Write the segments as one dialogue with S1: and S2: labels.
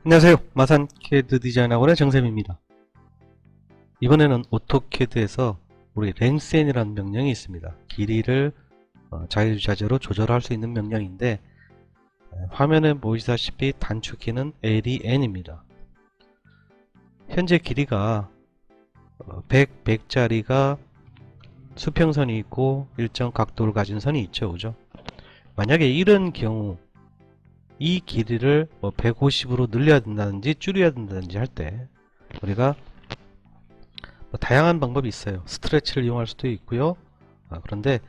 S1: 안녕하세요. 마산 CAD 디자인학원의 정쌤입니다. 이번에는 오토캐드에서 우리 랭센이라는 명령이 있습니다. 길이를 자유자재로 조절할 수 있는 명령인데 화면에 보시다시피 단축키는 LEN입니다. 현재 길이가 100짜리가 수평선이 있고 일정 각도를 가진 선이 있죠. 그죠? 만약에 이런 경우 이 길이를 150으로 늘려야 된다든지 줄여야 된다든지 할 때 우리가 다양한 방법이 있어요. 스트레치를 이용할 수도 있고요. 그런데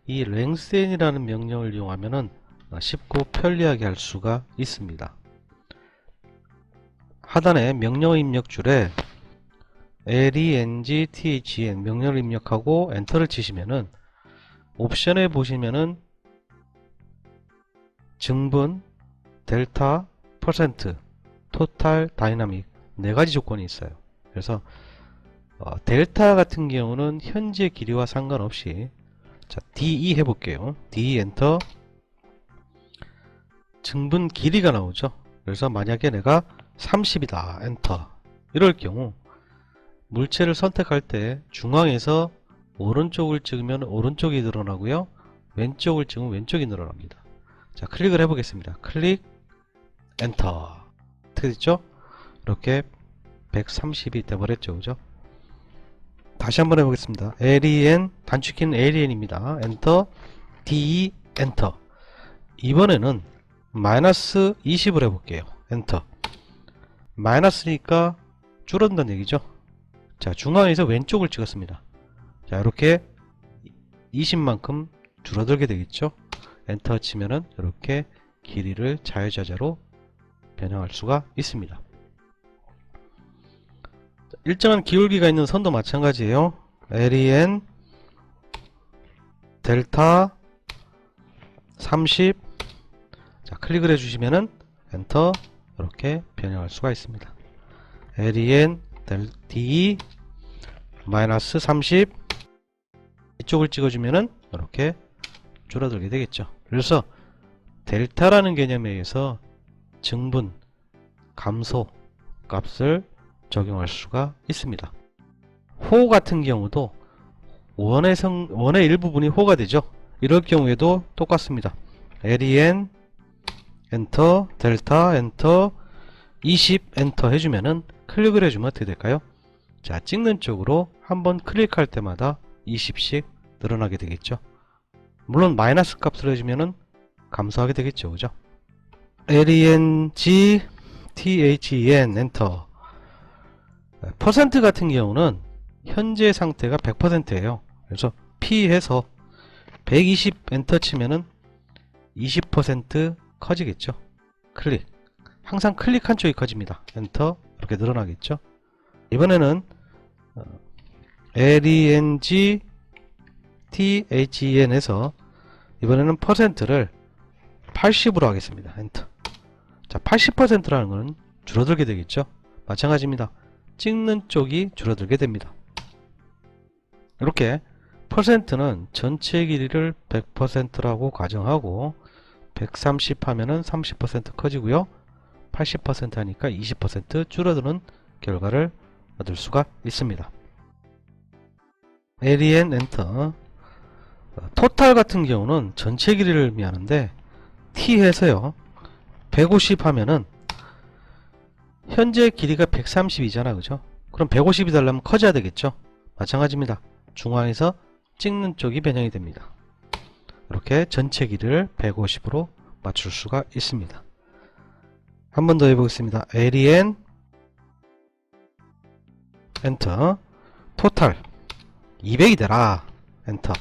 S1: 이 랭센이라는 명령을 이용하면은 쉽고 편리하게 할 수가 있습니다. 하단에 명령 입력줄에 LENG, THN 명령을 입력하고 엔터를 치시면은 옵션에 보시면은 증분, 델타, 퍼센트, 토탈, 다이나믹 네 가지 조건이 있어요. 그래서 델타 같은 경우는 현재 길이와 상관없이 자, DE 해볼게요. DE 엔터. 증분 길이가 나오죠. 그래서 만약에 내가 30이다 엔터 이럴 경우 물체를 선택할 때 중앙에서 오른쪽을 찍으면 오른쪽이 늘어나고요, 왼쪽을 찍으면 왼쪽이 늘어납니다. 자, 클릭을 해보겠습니다. 클릭 엔터. 어떻게 됐죠? 이렇게 130이 돼버렸죠. 그죠? 다시 한번 해보겠습니다. LEN, 단축키는 LEN입니다. 엔터, DE, 엔터. 이번에는 마이너스 20을 해볼게요. 엔터. 마이너스니까 줄어든다는 얘기죠. 자, 중앙에서 왼쪽을 찍었습니다. 자, 이렇게 20만큼 줄어들게 되겠죠. 엔터 치면은 이렇게 길이를 자유자재로 변형할 수가 있습니다. 일정한 기울기가 있는 선도 마찬가지예요. LEN 델타 30. 자, 클릭을 해주시면은 엔터 이렇게 변형할 수가 있습니다. LEN DE 마이너스 30 이쪽을 찍어주면은 이렇게 줄어들게 되겠죠. 그래서 델타라는 개념에 의해서 증분, 감소 값을 적용할 수가 있습니다. 호 같은 경우도 원의 일부분이 호가 되죠. 이럴 경우에도 똑같습니다. LEN 엔터, 델타 엔터, 20 엔터 해주면은 클릭을 해주면 어떻게 될까요? 자, 찍는 쪽으로 한번 클릭할 때마다 20씩 늘어나게 되겠죠. 물론 마이너스 값을 해주면은 감소하게 되겠죠. 그죠? LENG THEN 엔터. 퍼센트 같은 경우는 현재 상태가 100%예요. 그래서 P 해서 120 엔터 치면은 20% 커지겠죠. 클릭. 항상 클릭한 쪽이 커집니다. 엔터. 이렇게 늘어나겠죠. 이번에는 LENG THEN에서 이번에는 퍼센트를 80으로 하겠습니다. 엔터. 자, 80%라는 것은 줄어들게 되겠죠. 마찬가지입니다. 찍는 쪽이 줄어들게 됩니다. 이렇게 퍼센트는 전체 길이를 100%라고 가정하고 130 하면은 30% 커지고요. 80% 하니까 20% 줄어드는 결과를 얻을 수가 있습니다. LEN 엔터. 토탈 같은 경우는 전체 길이를 의미하는데 T 해서요 150 하면은 현재 길이가 130이잖아. 그죠? 그럼 150이 되려면 커져야 되겠죠. 마찬가지입니다. 중앙에서 찍는 쪽이 변형이 됩니다. 이렇게 전체 길이를 150으로 맞출 수가 있습니다. 한 번 더 해보겠습니다. LEN 엔터. 토탈 200이 되라. 엔터.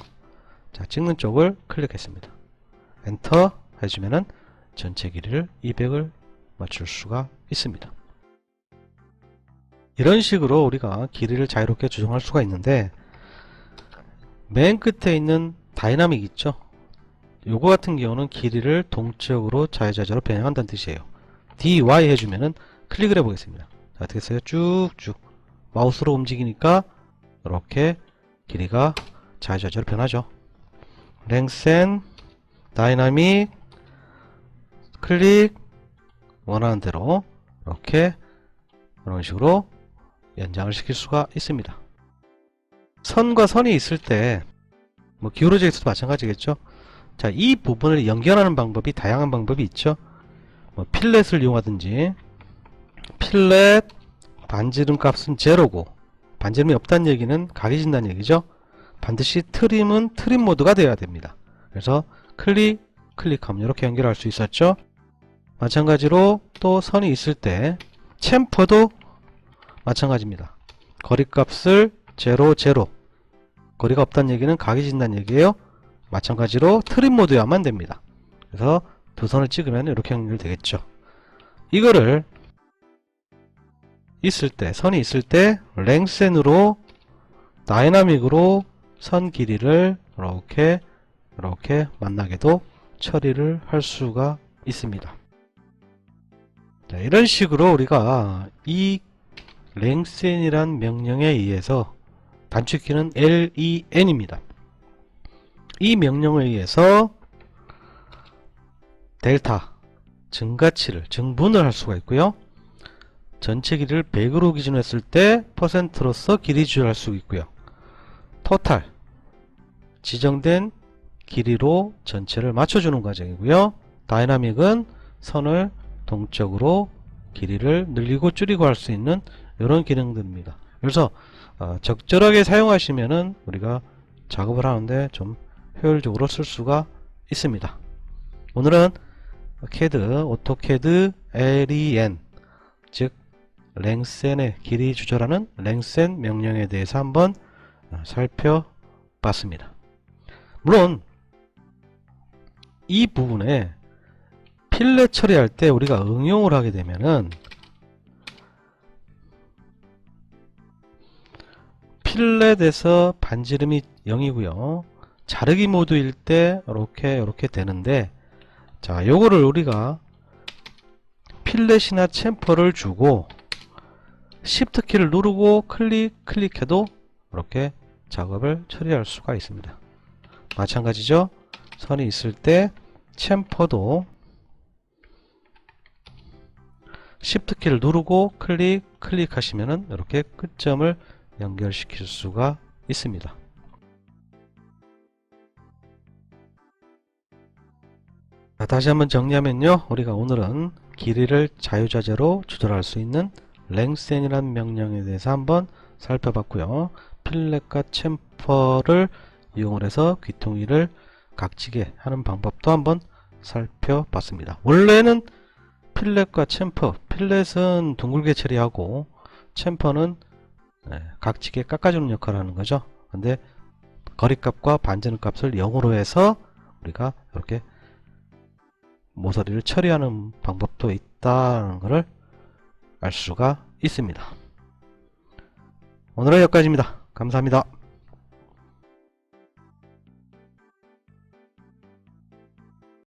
S1: 자, 찍는 쪽을 클릭했습니다. 엔터 해주면은 전체 길이를 200을 맞출 수가 있습니다. 이런 식으로 우리가 길이를 자유롭게 조정할 수가 있는데 맨 끝에 있는 다이나믹 있죠. 요거 같은 경우는 길이를 동적으로 자유자재로 변형한다는 뜻이에요. DY 해주면은 클릭을 해보겠습니다. 자, 어떻게 했어요? 쭉쭉 마우스로 움직이니까 이렇게 길이가 자유자재로 변하죠. 랭센 다이나믹 클릭 원하는 대로 이렇게 이런 식으로 연장을 시킬 수가 있습니다. 선과 선이 있을 때 뭐 기울어져 있어도 마찬가지겠죠. 자, 이 부분을 연결하는 방법이 다양한 방법이 있죠. 뭐 필렛을 이용하든지, 필렛 반지름 값은 제로고, 반지름이 없다는 얘기는 각이 진다는 얘기죠. 반드시 트림은 트림 모드가 되어야 됩니다. 그래서 클릭하면 이렇게 연결할 수 있었죠. 마찬가지로 또 선이 있을 때 챔퍼도 마찬가지입니다. 거리값을 0, 0, 거리가 없다는 얘기는 각이 진다는 얘기예요. 마찬가지로 트림 모드여야만 됩니다. 그래서 두 선을 찍으면 이렇게 연결되겠죠. 이거를 있을 때, 선이 있을 때 랭센으로 다이나믹으로 선 길이를 이렇게 만나게도 처리를 할 수가 있습니다. 자, 이런 식으로 우리가 이 랭센이란 명령에 의해서 단축키는 len입니다. 이 명령에 의해서 델타 증가치를 증분을 할 수가 있고요. 전체 길이를 100으로 기준으로 했을 때 퍼센트로서 길이 조절할 수 있고요. 토탈 지정된 길이로 전체를 맞춰주는 과정이고요. 다이나믹은 선을 동적으로 길이를 늘리고 줄이고 할 수 있는 이런 기능들입니다. 그래서 적절하게 사용하시면은 우리가 작업을 하는데 좀 효율적으로 쓸 수가 있습니다. 오늘은 오토캐드 len, 즉 랭센의 길이 조절하는 랭센 명령에 대해서 한번 살펴봤습니다. 물론 이 부분에 필렛 처리할 때 우리가 응용을 하게 되면은 필렛에서 반지름이 0이고요. 자르기 모드일 때 이렇게 되는데, 자, 요거를 우리가 필렛이나 챔퍼를 주고 Shift 키를 누르고 클릭해도 이렇게 작업을 처리할 수가 있습니다. 마찬가지죠. 선이 있을 때 챔퍼도 Shift 키를 누르고 클릭하시면은 이렇게 끝점을 연결시킬 수가 있습니다. 자, 다시 한번 정리하면요, 우리가 오늘은 길이를 자유자재로 조절할 수 있는 랭센이라는 명령에 대해서 한번 살펴봤고요. 필렛과 챔퍼를 이용을 해서 귀퉁이를 각지게 하는 방법도 한번 살펴봤습니다. 원래는 필렛과 챔퍼, 필렛은 둥글게 처리하고 챔퍼는 각지게 깎아주는 역할을 하는 거죠. 근데 거리값과 반지름 값을 0으로 해서 우리가 이렇게 모서리를 처리하는 방법도 있다는 것을 알 수가 있습니다. 오늘은 여기까지입니다. 감사합니다.